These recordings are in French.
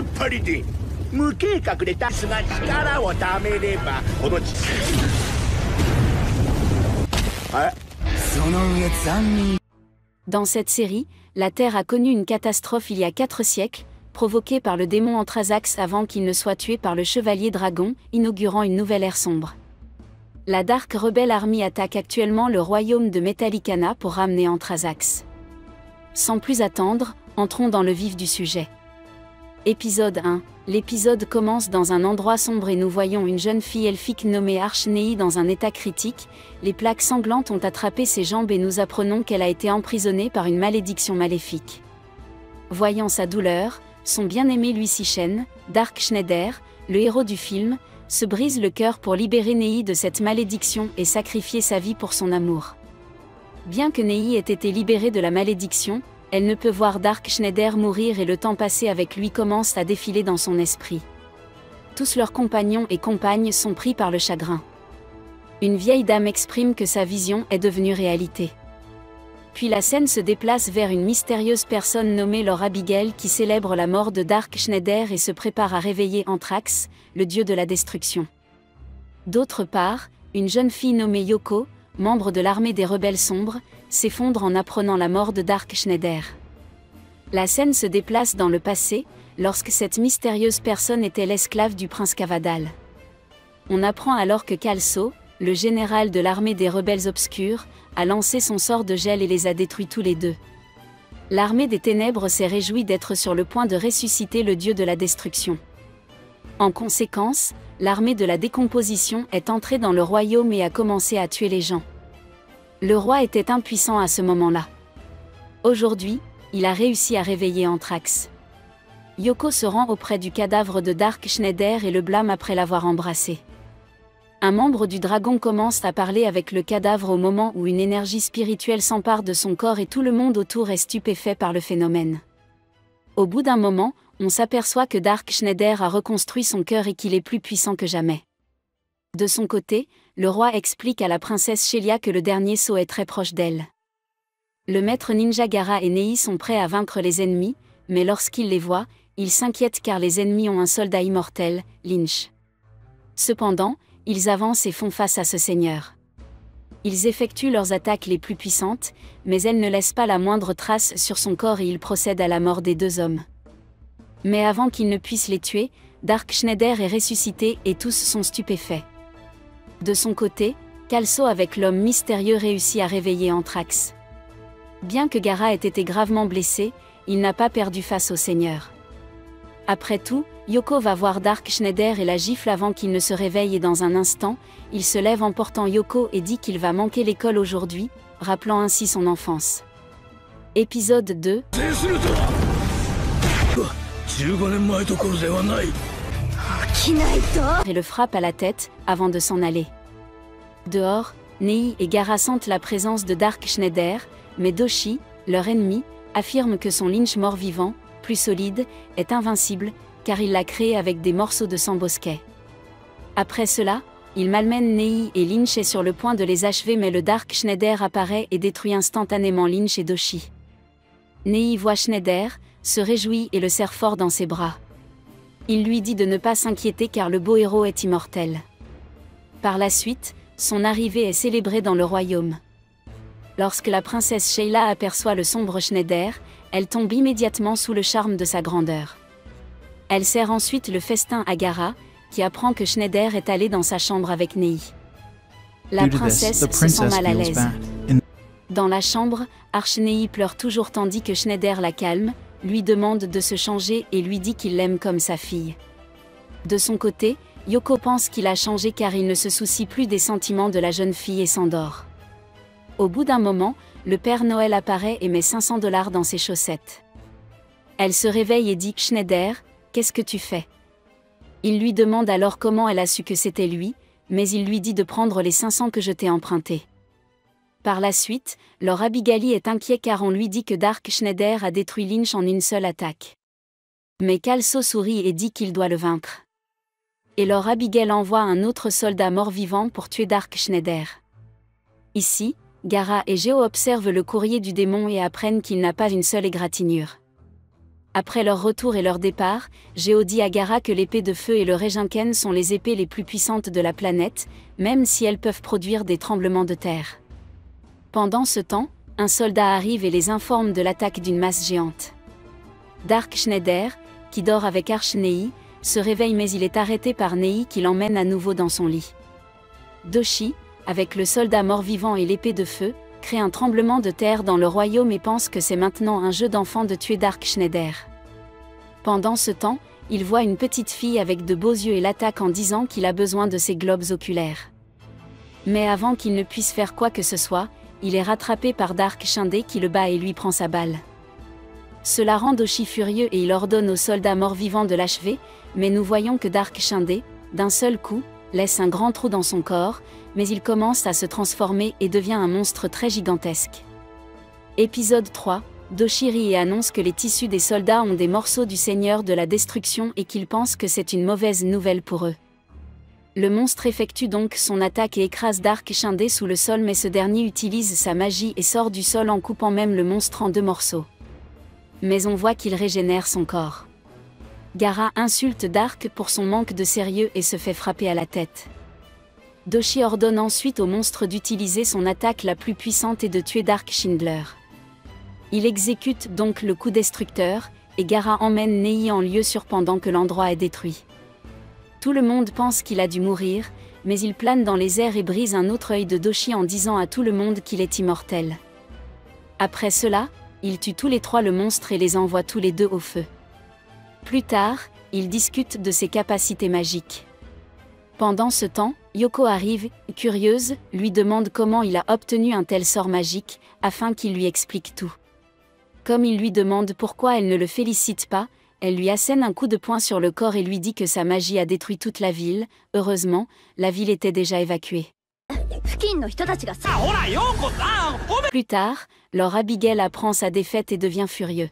っ張りで無計画でタスが力をためればこの地Dans cette série, la Terre a connu une catastrophe il y a 4 siècles, provoquée par le démon Anthrazax avant qu'il ne soit tué par le Chevalier Dragon, inaugurant une nouvelle ère sombre. La Dark Rebel Army attaque actuellement le royaume de Metallicana pour ramener Anthrazax. Sans plus attendre, entrons dans le vif du sujet. Épisode 1. L'épisode commence dans un endroit sombre et nous voyons une jeune fille elfique nommée Archnei dans un état critique. Les plaques sanglantes ont attrapé ses jambes et nous apprenons qu'elle a été emprisonnée par une malédiction maléfique. Voyant sa douleur, son bien-aimé Lucy Shen, Dark Schneider, le héros du film, se brise le cœur pour libérer Nei de cette malédiction et sacrifier sa vie pour son amour. Bien que Nei ait été libérée de la malédiction, elle ne peut voir Dark Schneider mourir et le temps passé avec lui commence à défiler dans son esprit. Tous leurs compagnons et compagnes sont pris par le chagrin. Une vieille dame exprime que sa vision est devenue réalité. Puis la scène se déplace vers une mystérieuse personne nommée Laure Abigail qui célèbre la mort de Dark Schneider et se prépare à réveiller Anthrax, le dieu de la destruction. D'autre part, une jeune fille nommée Yoko, membre de l'armée des rebelles sombres, s'effondre en apprenant la mort de Dark Schneider. La scène se déplace dans le passé, lorsque cette mystérieuse personne était l'esclave du prince Cavadal. On apprend alors que Kalso, le général de l'armée des rebelles obscurs, a lancé son sort de gel et les a détruits tous les deux. L'armée des ténèbres s'est réjouie d'être sur le point de ressusciter le dieu de la destruction. En conséquence, l'armée de la décomposition est entrée dans le royaume et a commencé à tuer les gens. Le roi était impuissant à ce moment-là. Aujourd'hui, il a réussi à réveiller Anthrax. Yoko se rend auprès du cadavre de Dark Schneider et le blâme après l'avoir embrassé. Un membre du dragon commence à parler avec le cadavre au moment où une énergie spirituelle s'empare de son corps et tout le monde autour est stupéfait par le phénomène. Au bout d'un moment, on s'aperçoit que Dark Schneider a reconstruit son cœur et qu'il est plus puissant que jamais. De son côté, le roi explique à la princesse Shelia que le dernier saut est très proche d'elle. Le maître ninja Gaara et Nei sont prêts à vaincre les ennemis, mais lorsqu'ils les voient, ils s'inquiètent car les ennemis ont un soldat immortel, Lynch. Cependant, ils avancent et font face à ce seigneur. Ils effectuent leurs attaques les plus puissantes, mais elles ne laissent pas la moindre trace sur son corps et ils procèdent à la mort des deux hommes. Mais avant qu'ils ne puissent les tuer, Dark Schneider est ressuscité et tous sont stupéfaits. De son côté, Kalso avec l'homme mystérieux réussit à réveiller Anthrax. Bien que Gaara ait été gravement blessé, il n'a pas perdu face au seigneur. Après tout, Yoko va voir Dark Schneider et la gifle avant qu'il ne se réveille et dans un instant, il se lève en portant Yoko et dit qu'il va manquer l'école aujourd'hui, rappelant ainsi son enfance. Épisode 2. Et le frappe à la tête, avant de s'en aller. Dehors, Nei et Gaara sentent la présence de Dark Schneider, mais Doshi, leur ennemi, affirme que son Lynch mort-vivant, plus solide, est invincible, car il l'a créé avec des morceaux de sang bosquet. Après cela, il malmène Nei et Lynch est sur le point de les achever mais le Dark Schneider apparaît et détruit instantanément Lynch et Doshi. Nei voit Schneider, se réjouit et le serre fort dans ses bras. Il lui dit de ne pas s'inquiéter car le beau héros est immortel. Par la suite, son arrivée est célébrée dans le royaume. Lorsque la princesse Sheila aperçoit le sombre Schneider, elle tombe immédiatement sous le charme de sa grandeur. Elle sert ensuite le festin à Gaara, qui apprend que Schneider est allé dans sa chambre avec Nei. La princesse se sent mal à l'aise. Dans la chambre, Archnei pleure toujours tandis que Schneider la calme, lui demande de se changer et lui dit qu'il l'aime comme sa fille. De son côté, Yoko pense qu'il a changé car il ne se soucie plus des sentiments de la jeune fille et s'endort. Au bout d'un moment, le Père Noël apparaît et met $500 dans ses chaussettes. Elle se réveille et dit « Schneider, qu'est-ce que tu fais ?» Il lui demande alors comment elle a su que c'était lui, mais il lui dit de prendre les 500 que je t'ai empruntés. Par la suite, Laure Abigail est inquiet car on lui dit que Dark Schneider a détruit Lynch en une seule attaque. Mais Kalso sourit et dit qu'il doit le vaincre. Et Laure Abigail envoie un autre soldat mort-vivant pour tuer Dark Schneider. Ici, Gaara et Geo observent le courrier du démon et apprennent qu'il n'a pas une seule égratignure. Après leur retour et leur départ, Geo dit à Gaara que l'épée de feu et le Raijinken sont les épées les plus puissantes de la planète, même si elles peuvent produire des tremblements de terre. Pendant ce temps, un soldat arrive et les informe de l'attaque d'une masse géante. Dark Schneider, qui dort avec Arch-Nei, se réveille mais il est arrêté par Nei qui l'emmène à nouveau dans son lit. Doshi, avec le soldat mort-vivant et l'épée de feu, crée un tremblement de terre dans le royaume et pense que c'est maintenant un jeu d'enfant de tuer Dark Schneider. Pendant ce temps, il voit une petite fille avec de beaux yeux et l'attaque en disant qu'il a besoin de ses globes oculaires. Mais avant qu'il ne puisse faire quoi que ce soit, il est rattrapé par Dark Schneider qui le bat et lui prend sa balle. Cela rend Doshi furieux et il ordonne au soldat mort-vivant de l'achever, mais nous voyons que Dark Schneider, d'un seul coup, laisse un grand trou dans son corps, mais il commence à se transformer et devient un monstre très gigantesque. Épisode 3, Doshi rit et annonce que les tissus des soldats ont des morceaux du Seigneur de la Destruction et qu'il pense que c'est une mauvaise nouvelle pour eux. Le monstre effectue donc son attaque et écrase Dark Schneider sous le sol mais ce dernier utilise sa magie et sort du sol en coupant même le monstre en 2 morceaux. Mais on voit qu'il régénère son corps. Gaara insulte Dark pour son manque de sérieux et se fait frapper à la tête. Doshi ordonne ensuite au monstre d'utiliser son attaque la plus puissante et de tuer Dark Schindler. Il exécute donc le coup destructeur, et Gaara emmène Nei en lieu sûr pendant que l'endroit est détruit. Tout le monde pense qu'il a dû mourir, mais il plane dans les airs et brise un autre œil de Doshi en disant à tout le monde qu'il est immortel. Après cela, il tue tous les 3 le monstre et les envoie tous les 2 au feu. Plus tard, ils discutent de ses capacités magiques. Pendant ce temps, Yoko arrive, curieuse, lui demande comment il a obtenu un tel sort magique, afin qu'il lui explique tout. Comme il lui demande pourquoi elle ne le félicite pas, elle lui assène un coup de poing sur le corps et lui dit que sa magie a détruit toute la ville. Heureusement, la ville était déjà évacuée. Plus tard, Lord Abigail apprend sa défaite et devient furieux.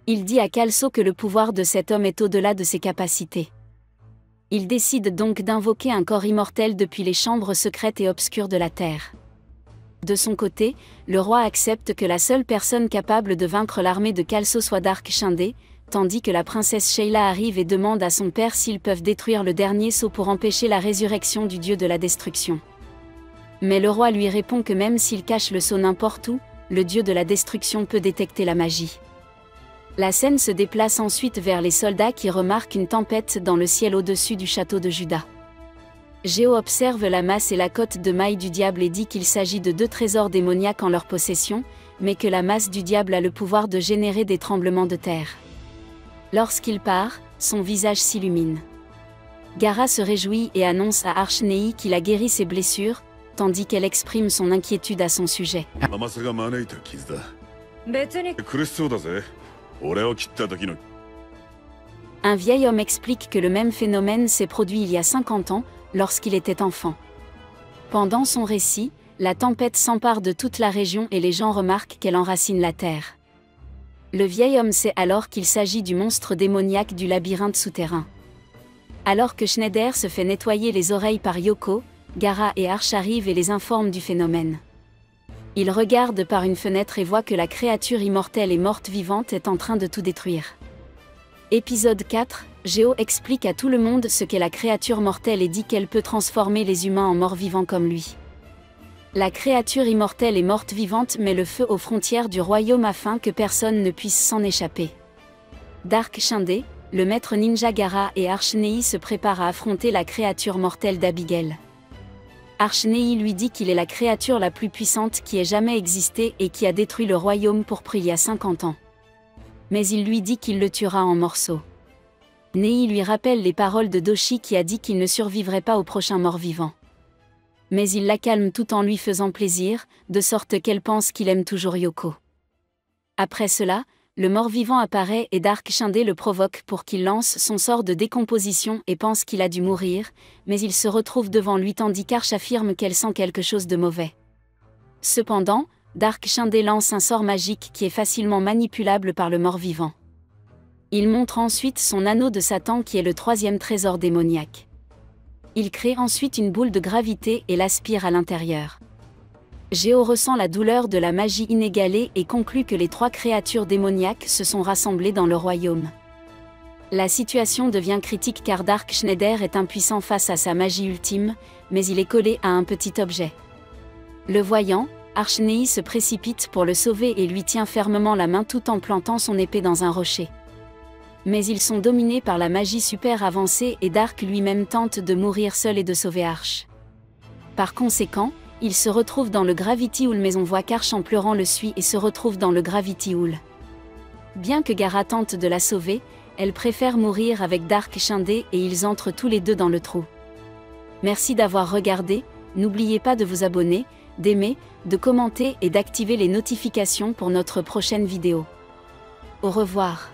Il dit à Kalso que le pouvoir de cet homme est au-delà de ses capacités. Il décide donc d'invoquer un corps immortel depuis les chambres secrètes et obscures de la Terre. De son côté, le roi accepte que la seule personne capable de vaincre l'armée de Kalso soit Dark Schneider, tandis que la princesse Sheila arrive et demande à son père s'ils peuvent détruire le dernier sceau pour empêcher la résurrection du dieu de la destruction. Mais le roi lui répond que même s'il cache le sceau n'importe où, le dieu de la destruction peut détecter la magie. La scène se déplace ensuite vers les soldats qui remarquent une tempête dans le ciel au-dessus du château de Juda. Geo observe la masse et la côte de mailles du diable et dit qu'il s'agit de 2 trésors démoniaques en leur possession, mais que la masse du diable a le pouvoir de générer des tremblements de terre. Lorsqu'il part, son visage s'illumine. Gaara se réjouit et annonce à Arch-Nei qu'il a guéri ses blessures, tandis qu'elle exprime son inquiétude à son sujet. Un vieil homme explique que le même phénomène s'est produit il y a 50 ans, lorsqu'il était enfant. Pendant son récit, la tempête s'empare de toute la région et les gens remarquent qu'elle enracine la terre. Le vieil homme sait alors qu'il s'agit du monstre démoniaque du labyrinthe souterrain. Alors que Schneider se fait nettoyer les oreilles par Yoko, Gaara et Arch arrivent et les informent du phénomène. Il regarde par une fenêtre et voit que la créature immortelle et morte-vivante est en train de tout détruire. Épisode 4, Geo explique à tout le monde ce qu'est la créature mortelle et dit qu'elle peut transformer les humains en morts-vivants comme lui. La créature immortelle et morte-vivante met le feu aux frontières du royaume afin que personne ne puisse s'en échapper. Dark Schneider, le maître ninja Gaara et Arch-Nei se préparent à affronter la créature mortelle d'Abigail. Arch-Nei lui dit qu'il est la créature la plus puissante qui ait jamais existé et qui a détruit le royaume pourpre il y a 50 ans. Mais il lui dit qu'il le tuera en morceaux. Nei lui rappelle les paroles de Doshi qui a dit qu'il ne survivrait pas au prochain mort-vivant. Mais il la calme tout en lui faisant plaisir, de sorte qu'elle pense qu'il aime toujours Yoko. Après cela, le mort-vivant apparaît et Dark Schneider le provoque pour qu'il lance son sort de décomposition et pense qu'il a dû mourir, mais il se retrouve devant lui tandis qu'Arch affirme qu'elle sent quelque chose de mauvais. Cependant, Dark Schneider lance un sort magique qui est facilement manipulable par le mort-vivant. Il montre ensuite son anneau de Satan qui est le 3e trésor démoniaque. Il crée ensuite une boule de gravité et l'aspire à l'intérieur. Géo ressent la douleur de la magie inégalée et conclut que les 3 créatures démoniaques se sont rassemblées dans le royaume. La situation devient critique car Dark Schneider est impuissant face à sa magie ultime, mais il est collé à un petit objet. Le voyant, Archnei se précipite pour le sauver et lui tient fermement la main tout en plantant son épée dans un rocher. Mais ils sont dominés par la magie super avancée et Dark lui-même tente de mourir seul et de sauver Arch. Par conséquent, il se retrouve dans le Gravity Hall mais on voit qu'Arch en pleurant le suit et se retrouve dans le Gravity Hall. Bien que Gaara tente de la sauver, elle préfère mourir avec Dark Schneider et ils entrent tous les deux dans le trou. Merci d'avoir regardé, n'oubliez pas de vous abonner, d'aimer, de commenter et d'activer les notifications pour notre prochaine vidéo. Au revoir.